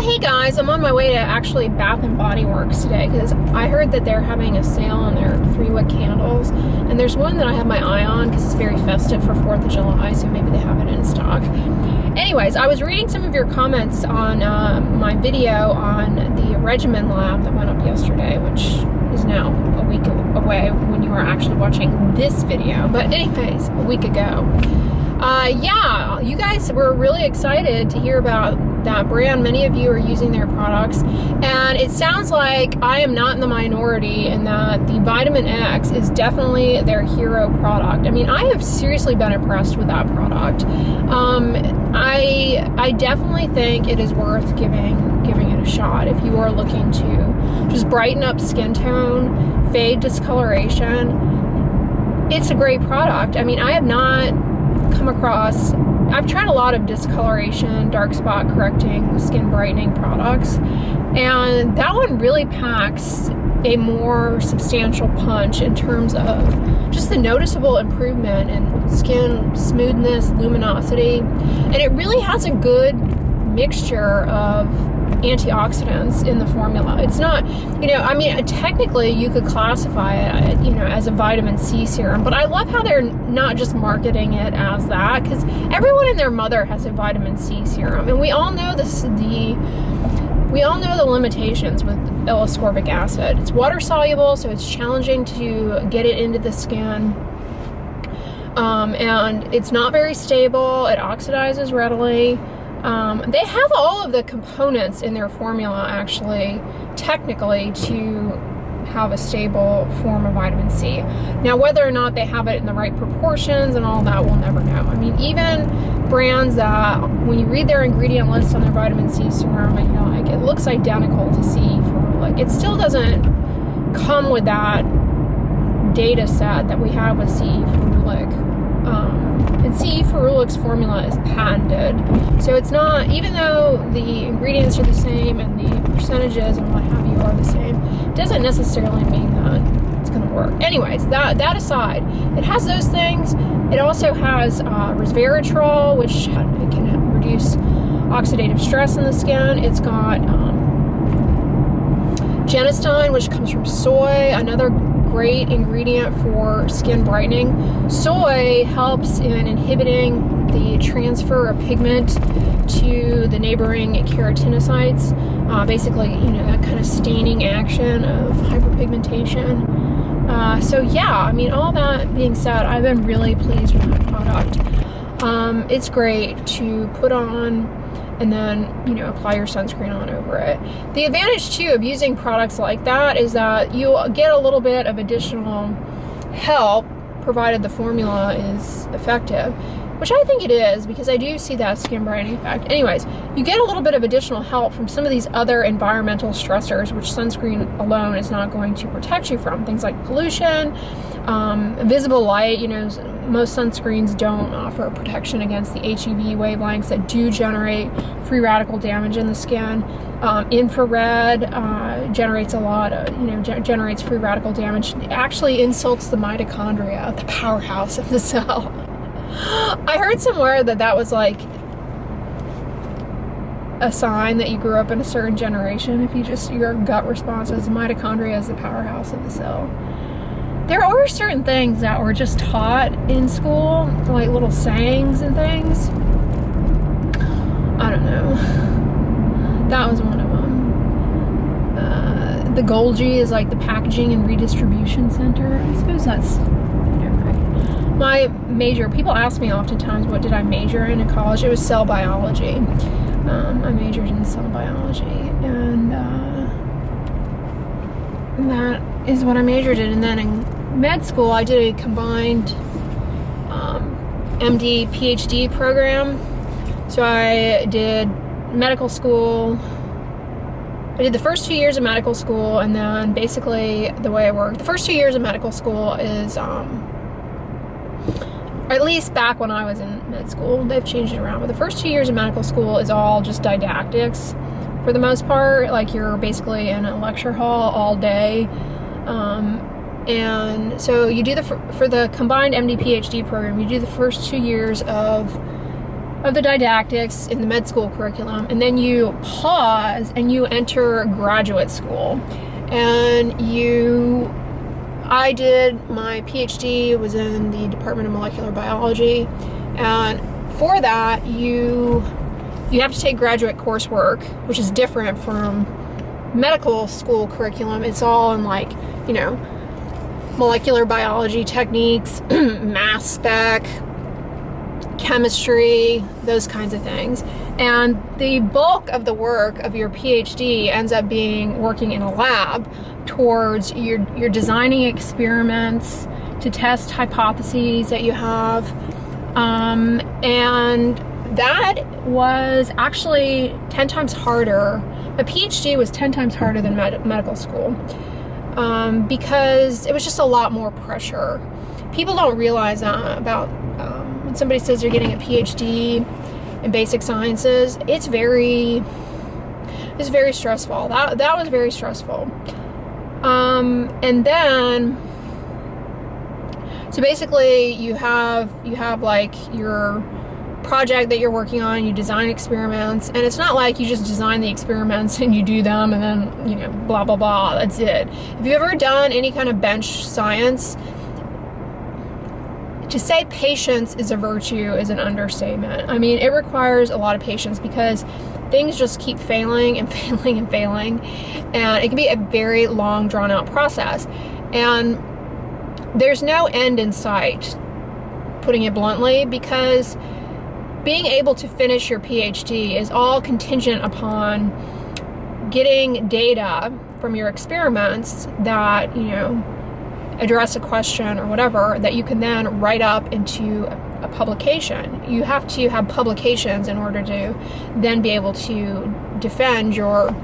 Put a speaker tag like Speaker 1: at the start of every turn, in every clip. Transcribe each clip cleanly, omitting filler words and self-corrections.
Speaker 1: Hey guys, I'm on my way to actually Bath and Body Works today because I heard that they're having a sale on their 3-wick candles, and there's one that I have my eye on because it's very festive for 4th of July, so maybe they have it in stock. Anyways, I was reading some of your comments on my video on the regimen lab that went up yesterday, which is now a week away when you are actually watching this video, but anyways, a week ago. Yeah, you guys were really excited to hear about that brand. Many of you are using their products, and it sounds like I am not in the minority in that the Vitamin X is definitely their hero product. I mean, I have seriously been impressed with that product. I definitely think it is worth giving it a shot if you are looking to just brighten up skin tone, fade discoloration. It's a great product. I mean, I have not come across, I've tried a lot of discoloration, dark spot correcting, skin brightening products, and that one really packs a more substantial punch in terms of just the noticeable improvement in skin smoothness, luminosity, and it really has a good mixture of antioxidants in the formula. It's not, I mean, technically you could classify it, as a vitamin C serum, but I love how they're not just marketing it as that, because everyone and their mother has a vitamin C serum, and we all know the limitations with L-ascorbic acid. It's water soluble, so it's challenging to get it into the skin, and it's not very stable. It oxidizes readily. They have all of the components in their formula, actually, technically, to have a stable form of vitamin C. Now, whether or not they have it in the right proportions and all that, we'll never know. I mean, even brands that, when you read their ingredient list on their vitamin C serum, it looks identical to C ferulic. It still doesn't come with that data set that we have with C ferulic. And C ferulic's formula is patented, so it's not, even though the ingredients are the same and the percentages and what have you are the same, it doesn't necessarily mean that it's going to work. Anyways, that aside, it has those things. It also has resveratrol, which can reduce oxidative stress in the skin. It's got genistein, which comes from soy, another great ingredient for skin brightening. Soy helps in inhibiting the transfer of pigment to the neighboring keratinocytes. Basically, that kind of staining action of hyperpigmentation. So yeah, I mean, all that being said, I've been really pleased with that product. It's great to put on and then, apply your sunscreen on over it. The advantage, too, of using products like that is that you'll get a little bit of additional help, provided the formula is effective, which I think it is, because I do see that skin brightening effect. Anyways, you get a little bit of additional help from some of these other environmental stressors, which sunscreen alone is not going to protect you from. Things like pollution, visible light. Most sunscreens don't offer protection against the HEV wavelengths that do generate free radical damage in the skin. Infrared generates a lot of, generates free radical damage. It actually insults the mitochondria, the powerhouse of the cell. I heard somewhere that was like a sign that you grew up in a certain generation, if your gut response is mitochondria is the powerhouse of the cell. There are certain things that were just taught in school, like little sayings and things. I don't know. That was one of them. The Golgi is like the packaging and redistribution center. I suppose that's right. My major, people ask me oftentimes, what did I major in college? It was cell biology. I majored in cell biology, and that is what I majored in. And then in med school, I did a combined MD PhD program. So I did medical school. I did the first 2 years of medical school, and then basically the way I worked, the first 2 years of medical school is, or at least back when I was in med school, they've changed it around, but the first 2 years of medical school is all just didactics for the most part. Like, you're basically in a lecture hall all day. And so you do for the combined MD PhD program, you do the first 2 years of of the didactics in the med school curriculum, and then you pause and you enter graduate school. And I did my PhD, was in the Department of Molecular Biology, and for that you have to take graduate coursework, which is different from medical school curriculum. It's all in, like, you know, molecular biology techniques, mass spec, chemistry, those kinds of things. And the bulk of the work of your PhD ends up being working in a lab towards you're designing experiments to test hypotheses that you have. And that was actually 10 times harder. A PhD was 10 times harder than medical school, because it was just a lot more pressure. People don't realize that about when somebody says they're getting a PhD in basic sciences. It's very stressful. That was very stressful. And then, so basically you have like your project that you're working on, you design experiments, and it's not like you just design the experiments and you do them and then, you know, blah, blah, blah, that's it. If you've ever done any kind of bench science, to say patience is a virtue is an understatement. I mean, it requires a lot of patience because things just keep failing and failing and failing, and it can be a very long, drawn-out process. And there's no end in sight, putting it bluntly, because being able to finish your PhD is all contingent upon getting data from your experiments that, you know, address a question or whatever that you can then write up into a publication. You have to have publications in order to then be able to defend your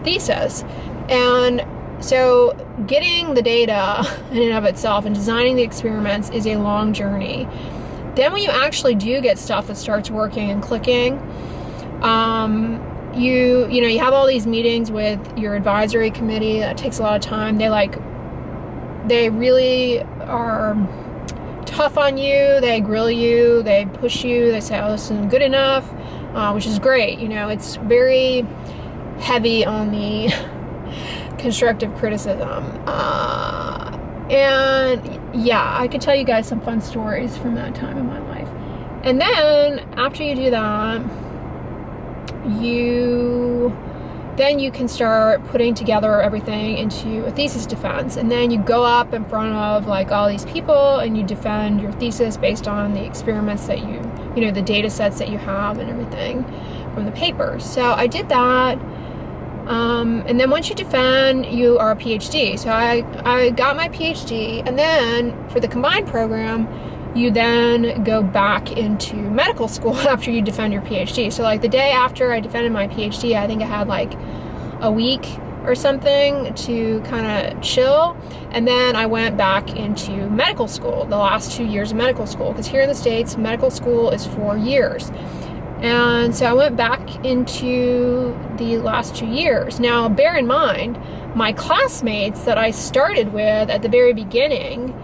Speaker 1: thesis. And so getting the data in and of itself and designing the experiments is a long journey. Then when you actually do get stuff that starts working and clicking, you have all these meetings with your advisory committee. That takes a lot of time. They really are tough on you. They grill you, they push you, they say, oh, this isn't good enough, which is great. You know, it's very heavy on the constructive criticism. And yeah, I could tell you guys some fun stories from that time in my life. And then after you do that, then you can start putting together everything into a thesis defense. And then you go up in front of like all these people and you defend your thesis based on the experiments that you know, the data sets that you have and everything from the papers. So I did that. And then once you defend, you are a PhD. So I got my PhD, and then for the combined program, you then go back into medical school after you defend your PhD. So like the day after I defended my PhD, I think I had like a week or something to kind of chill. And then I went back into medical school, the last 2 years of medical school, because here in the States, medical school is 4 years. And so I went back into the last 2 years. Now, bear in mind, my classmates that I started with at the very beginning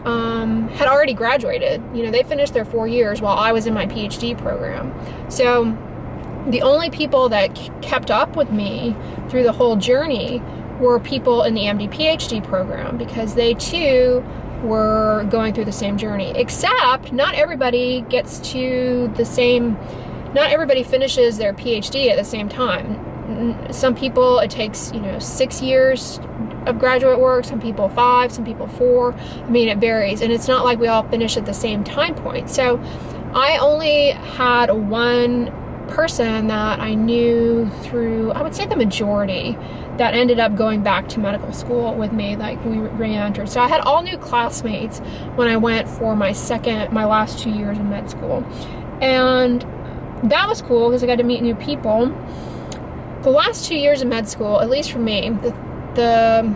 Speaker 1: had already graduated. You know, they finished their 4 years while I was in my PhD program. So the only people that kept up with me through the whole journey were people in the MD PhD program, because they too were going through the same journey, except not everybody gets to the same, not everybody finishes their PhD at the same time. Some people, it takes, 6 years of graduate work, some people 5, some people 4. I mean, it varies, and it's not like we all finish at the same time point. So I only had one person that I knew through, I would say the majority, that ended up going back to medical school with me, like we re-entered. So I had all new classmates when I went for my last 2 years of med school. And that was cool because I got to meet new people. The last 2 years of med school, at least for me, the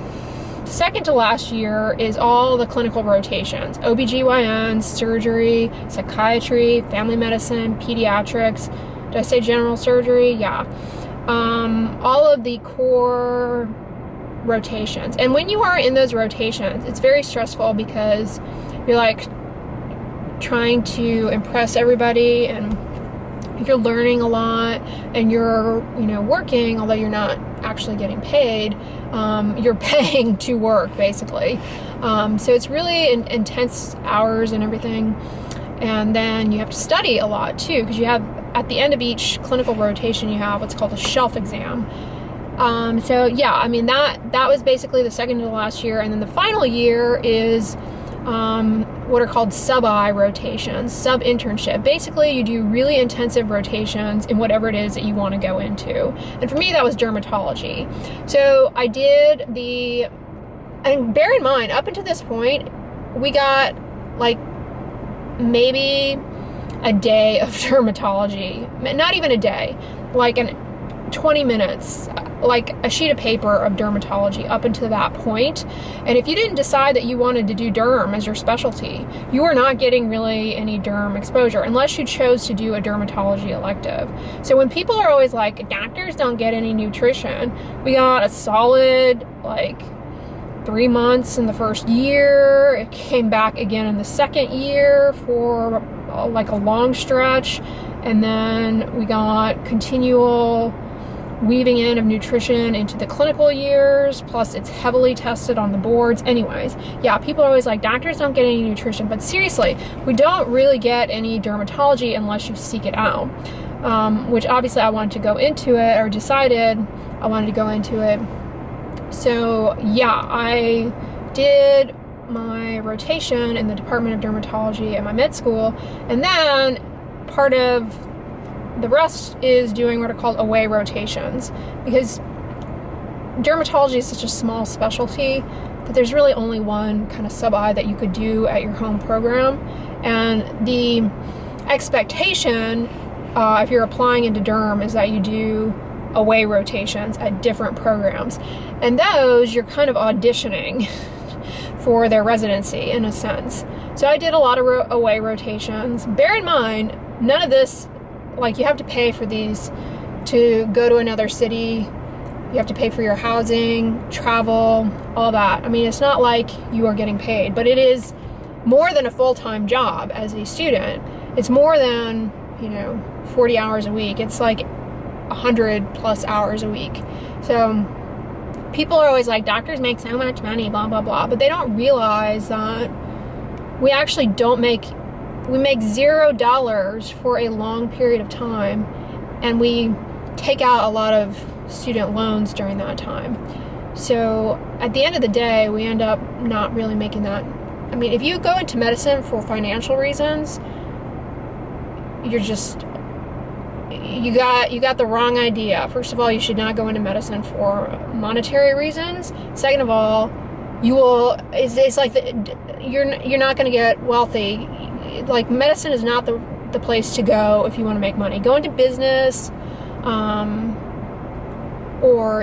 Speaker 1: second to last year is all the clinical rotations. OBGYN, surgery, psychiatry, family medicine, pediatrics. Did I say general surgery? Yeah. All of the core rotations. And when you are in those rotations, it's very stressful because you're like trying to impress everybody and you're learning a lot, and you're, you know, working, although you're not actually getting paid. You're paying to work, basically. So it's really intense hours and everything. And then you have to study a lot too, because you have, at the end of each clinical rotation, you have what's called a shelf exam. So yeah, I mean, that was basically the second to the last year. And then the final year is what are called sub-I rotations, sub-internship. Basically, you do really intensive rotations in whatever it is that you want to go into. And for me, that was dermatology. So I did and bear in mind, up until this point, we got like maybe a day of dermatology, not even a day, like 20 minutes, like a sheet of paper of dermatology up until that point. And if you didn't decide that you wanted to do derm as your specialty, you were not getting really any derm exposure unless you chose to do a dermatology elective. So when people are always like, doctors don't get any nutrition, we got a solid like 3 months in the first year. It came back again in the second year for like a long stretch. And then we got continual weaving in of nutrition into the clinical years, plus it's heavily tested on the boards. Anyways, yeah, people are always like, doctors don't get any nutrition, but seriously, we don't really get any dermatology unless you seek it out, which obviously I wanted to go into it, or decided I wanted to go into it. So yeah, I did my rotation in the Department of Dermatology at my med school, and then part of the rest is doing what are called away rotations, because dermatology is such a small specialty that there's really only one kind of sub-I that you could do at your home program. And the expectation, if you're applying into derm, is that you do away rotations at different programs. And those, you're kind of auditioning for their residency in a sense. So I did a lot of away rotations. Bear in mind, none of this, like, you have to pay for these to go to another city. You have to pay for your housing, travel, all that. I mean, it's not like you are getting paid, but it is more than a full-time job as a student. It's more than, 40 hours a week. It's like 100 plus hours a week. So people are always like, doctors make so much money, blah, blah, blah. But they don't realize that we actually we make $0 for a long period of time, and we take out a lot of student loans during that time. So at the end of the day, we end up not really making that. I mean, if you go into medicine for financial reasons, you got the wrong idea. First of all, you should not go into medicine for monetary reasons. Second of all, it's like you're not going to get wealthy. Like, medicine is not the place to go if you want to make money. Go into business, or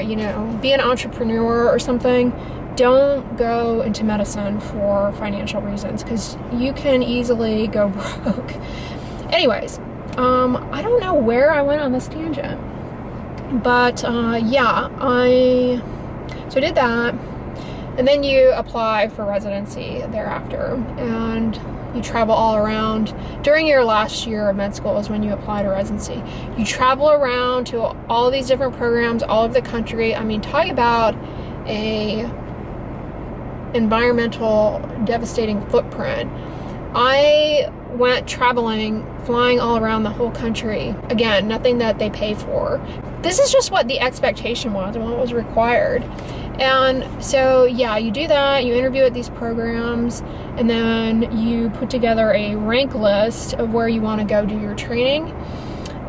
Speaker 1: be an entrepreneur or something. Don't go into medicine for financial reasons, because you can easily go broke. Anyways, I don't know where I went on this tangent, but yeah, I did that, and then you apply for residency thereafter, and you travel all around. During your last year of med school is when you apply to residency. You travel around to all these different programs all over the country. I mean, talk about a environmental devastating footprint. I went traveling, flying all around the whole country. Again, nothing that they pay for. This is just what the expectation was and what was required. And so, yeah, you do that, you interview at these programs, and then you put together a rank list of where you want to go do your training.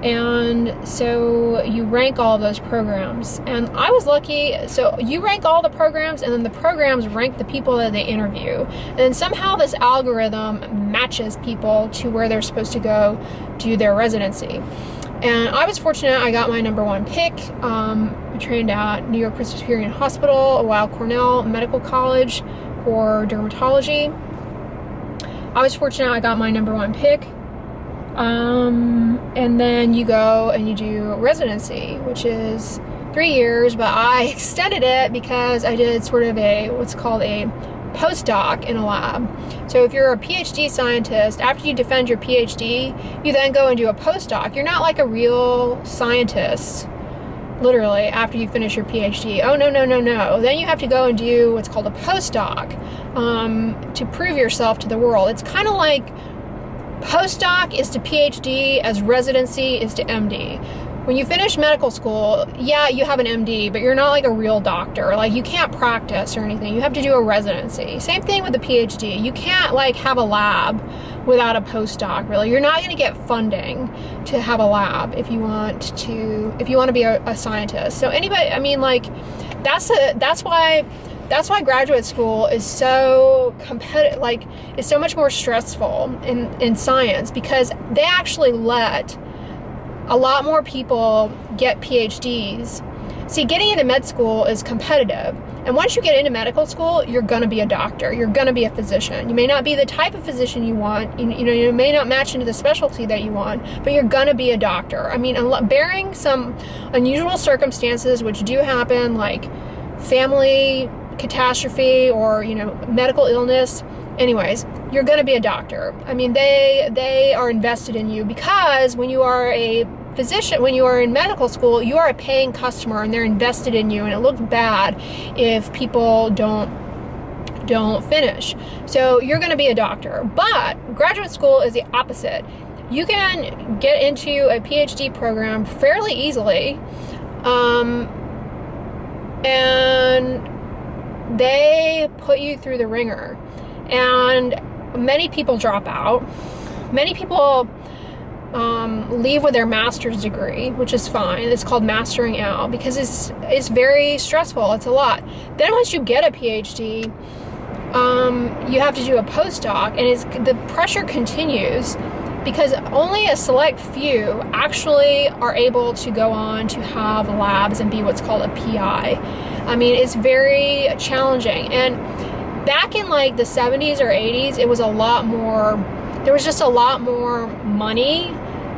Speaker 1: And so you rank all those programs. And I was lucky, so you rank all the programs, and then the programs rank the people that they interview. And then somehow this algorithm matches people to where they're supposed to go do their residency. And I was fortunate, I got my number one pick. I trained at New York Presbyterian Hospital, Weill Cornell Medical College for dermatology. I was fortunate, I got my number one pick. And then you go and you do residency, which is 3 years, but I extended it because I did sort of what's called a postdoc in a lab. So if you're a PhD scientist, after you defend your PhD, you then go and do a postdoc. You're not like a real scientist, literally, after you finish your PhD. Oh, no. Then you have to go and do what's called a postdoc to prove yourself to the world. It's kind of like postdoc is to PhD as residency is to MD. When you finish medical school, yeah, you have an MD, but you're not like a real doctor. Like, you can't practice or anything. You have to do a residency. Same thing with the PhD. You can't like have a lab without a postdoc, really. You're not going to get funding to have a lab if you want to be a scientist. So anybody, I mean, like, that's why graduate school is so competitive, like, it's so much more stressful in science, because they actually let a lot more people get PhDs. See, getting into med school is competitive. And once you get into medical school, you're going to be a doctor. You're going to be a physician. You may not be the type of physician you want. You may not match into the specialty that you want, but you're going to be a doctor. I mean, bearing some unusual circumstances, which do happen, like family catastrophe or, medical illness. Anyways, you're going to be a doctor. I mean, they are invested in you, because when you are a physician, when you are in medical school, you are a paying customer and they're invested in you, and it looks bad if people don't finish. So you're going to be a doctor. But graduate school is the opposite. You can get into a PhD program fairly easily, and they put you through the ringer. And many people drop out. Many people leave with their master's degree, which is fine. It's called mastering out, because it's very stressful. It's a lot. Then once you get a PhD, you have to do a postdoc, and the pressure continues, because only a select few actually are able to go on to have labs and be what's called a PI. I mean, it's very challenging. And back in like the 70s or 80s, it was there was just a lot more money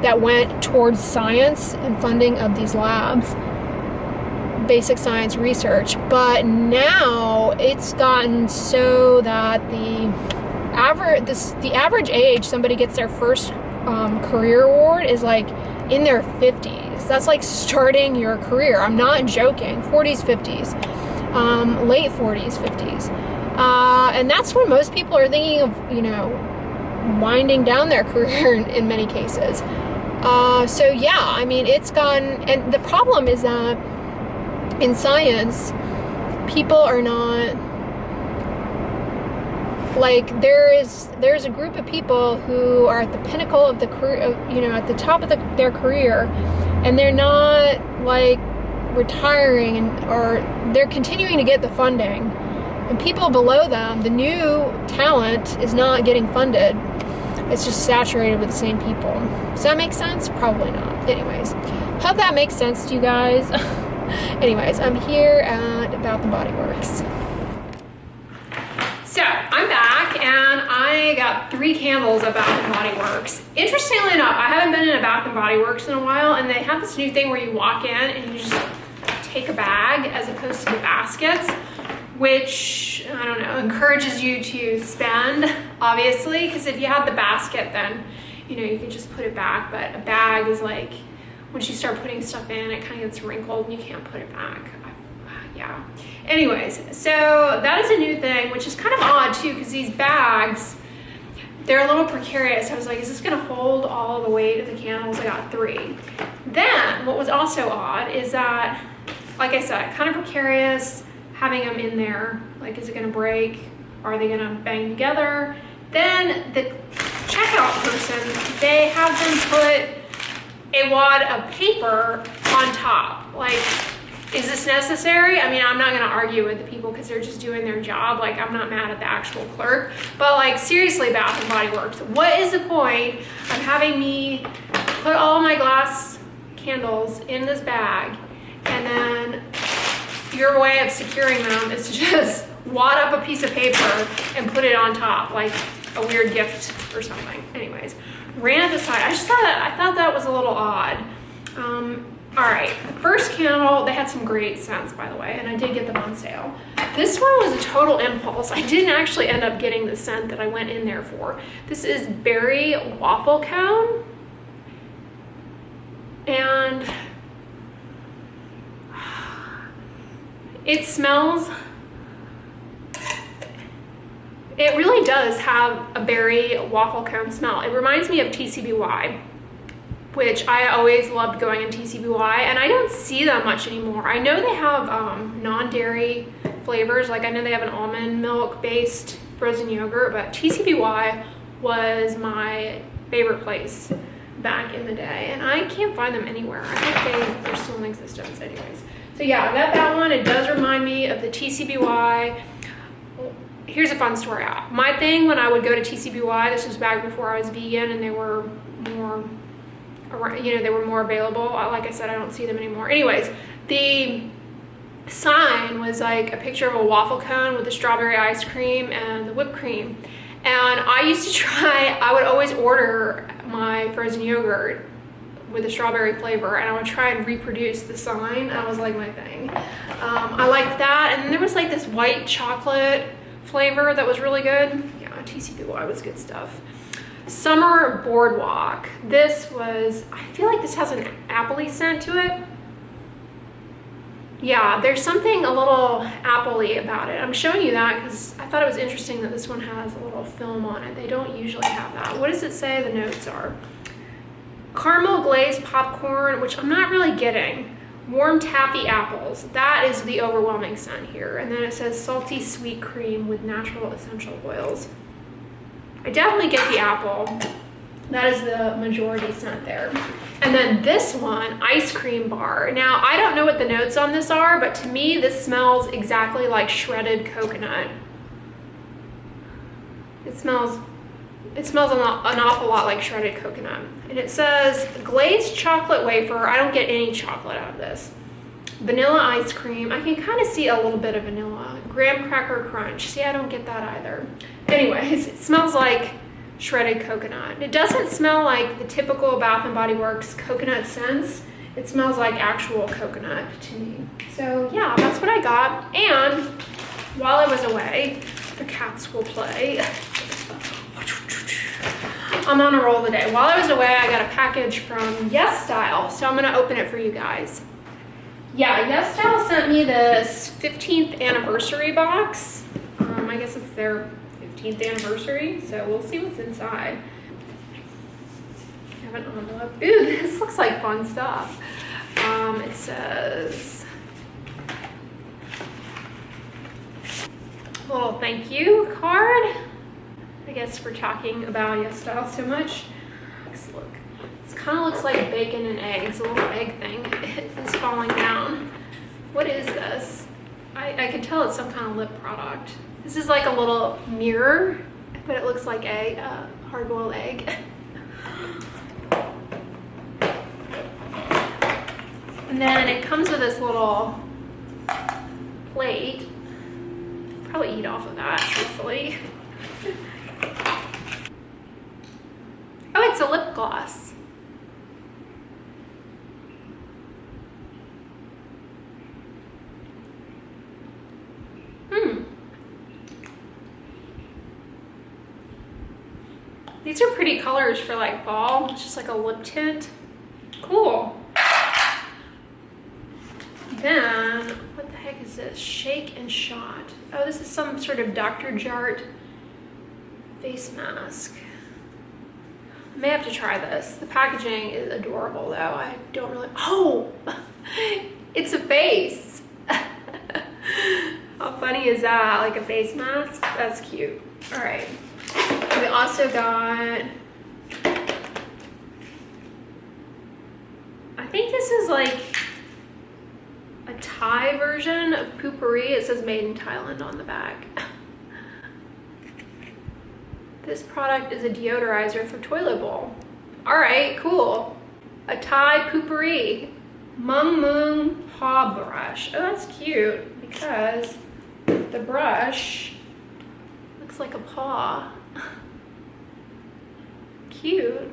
Speaker 1: that went towards science and funding of these labs, basic science research. But now it's gotten so that the average age somebody gets their first career award is like in their 50s. That's like starting your career. I'm not joking. 40s, 50s, late 40s, 50s. And that's when most people are thinking of, winding down their career in many cases. So yeah, I mean, and the problem is that in science, people are not, like, there's a group of people who are at the pinnacle of the career, at the top of their career, and they're not like retiring, or they're continuing to get the funding. And people below them, the new talent, is not getting funded. It's just saturated with the same people. Does that make sense? Probably not. Anyways, hope that makes sense to you guys. Anyways, I'm here at Bath & Body Works. So, I'm back, and I got 3 candles at Bath & Body Works. Interestingly enough, I haven't been in a Bath & Body Works in a while, and they have this new thing where you walk in and you just take a bag as opposed to the baskets, which, I don't know, encourages you to spend, obviously, because if you have the basket, then, you can just put it back. But a bag is like, once you start putting stuff in, it kind of gets wrinkled and you can't put it back. Yeah. Anyways, so that is a new thing, which is kind of odd too, because these bags, they're a little precarious. I was like, is this going to hold all the weight of the candles? I got 3. Then, what was also odd is that, like I said, kind of precarious, having them in there. Like, is it going to break? Are they going to bang together? Then the checkout person, they have them put a wad of paper on top. Like, is this necessary? I mean, I'm not going to argue with the people because they're just doing their job. Like, I'm not mad at the actual clerk. But, like, seriously, Bath & Body Works, what is the point of having me put all my glass candles in this bag, and then your way of securing them is to just wad up a piece of paper and put it on top, like a weird gift or something. Anyways, ran it aside. I thought that was a little odd. All right, the first candle, they had some great scents, by the way, and I did get them on sale. This one was a total impulse. I didn't actually end up getting the scent that I went in there for. This is Berry Waffle Cone. And it smells, it really does have a berry waffle cone smell. It reminds me of TCBY, which I always loved going in TCBY, and I don't see them much anymore. I know they have non-dairy flavors, like I know they have an almond milk based frozen yogurt, but TCBY was my favorite place back in the day, and I can't find them anywhere. I think they're still in existence anyways. So yeah, I got that one. It does remind me of the TCBY. Here's a fun story. My thing when I would go to TCBY, this was back before I was vegan and they were more, you know, they were more available. Like I said, I don't see them anymore. Anyways, the sign was like a picture of a waffle cone with the strawberry ice cream and the whipped cream. And I used to try, I would always order my frozen yogurt with a strawberry flavor, and I would try and reproduce the sign. That was like my thing. I liked that. And then there was like this white chocolate flavor that was really good. Yeah, TCBY was good stuff. Summer Boardwalk. This was, I feel like this has an appley scent to it. Yeah, there's something a little appley about it. I'm showing you that because I thought it was interesting that this one has a little film on it. They don't usually have that. What does it say the notes are? Caramel glazed popcorn, which I'm not really getting. Warm taffy apples. That is the overwhelming scent here. And then it says salty sweet cream with natural essential oils. I definitely get the apple. That is the majority scent there. And then this one, ice cream bar. Now, I don't know what the notes on this are, but to me, this smells exactly like shredded coconut. It smells an awful lot like shredded coconut. And it says glazed chocolate wafer. I don't get any chocolate out of this. Vanilla ice cream. I can kind of see a little bit of vanilla. Graham cracker crunch. See, I don't get that either. Anyways, it smells like shredded coconut. It doesn't smell like the typical Bath & Body Works coconut scents. It smells like actual coconut to me. So yeah, that's what I got. And while I was away, the cats will play. I'm on a roll today. While I was away, I got a package from Yesstyle, so I'm gonna open it for you guys. Yeah, Yesstyle sent me this 15th anniversary box. I guess it's their 15th anniversary, so we'll see what's inside. I have an envelope. Ooh, this looks like fun stuff. It says, a little thank you card. I guess for talking about Yesstyle so much. Look, this kind of looks like bacon and eggs. A little egg thing is falling down. What is this? I can tell it's some kind of lip product. This is like a little mirror, but it looks like a hard-boiled egg. And then it comes with this little plate. Probably eat off of that, truthfully. Oh, it's a lip gloss. These are pretty colors for like fall. It's just like a lip tint. Cool. Then, what the heck is this? Shake and Shot. Oh, this is some sort of Dr. Jart face mask. I may have to try this. The packaging is adorable though. I don't really, oh, it's a face. How funny is that? Like a face mask? That's cute. All right. We also got, I think this is like a Thai version of Poopery. It says made in Thailand on the back. This product is a deodorizer for toilet bowl. All right, cool. A Thai Poopery Mung Mung Paw Brush. Oh, that's cute because the brush looks like a paw. Cute.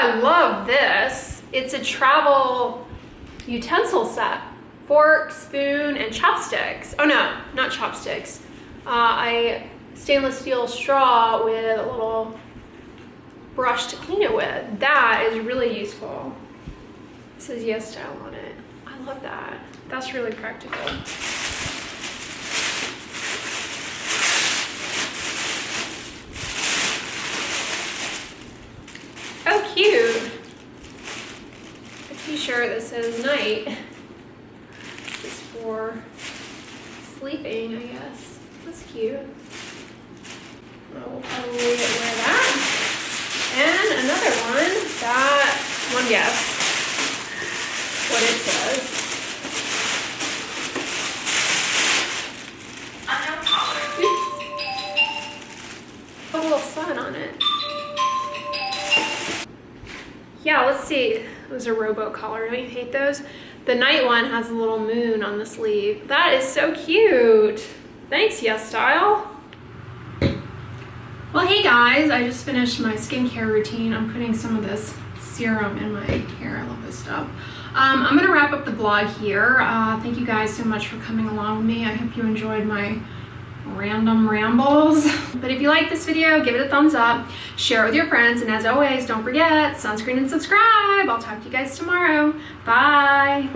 Speaker 1: I love this. It's a travel utensil set. Fork, spoon, and chopsticks. Oh no, not chopsticks. A stainless steel straw with a little brush to clean it with. That is really useful. It says Yesstyle on it. I love that. That's really practical. Oh, cute. A t-shirt that says night. This is for sleeping, I guess. That's cute. I will probably wear that. And another one that, one guess what it says. Unknown collar. Put a little sun on it. Yeah, let's see. Those are rowboat collar. Don't you hate those? The night one has a little moon on the sleeve. That is so cute. Thanks, Yesstyle. Well, hey guys, I just finished my skincare routine. I'm putting some of this serum in my hair. I love this stuff. I'm gonna wrap up the vlog here. Thank you guys so much for coming along with me. I hope you enjoyed my random rambles. But if you like this video, give it a thumbs up, share it with your friends, and as always, don't forget, sunscreen and subscribe. I'll talk to you guys tomorrow. Bye.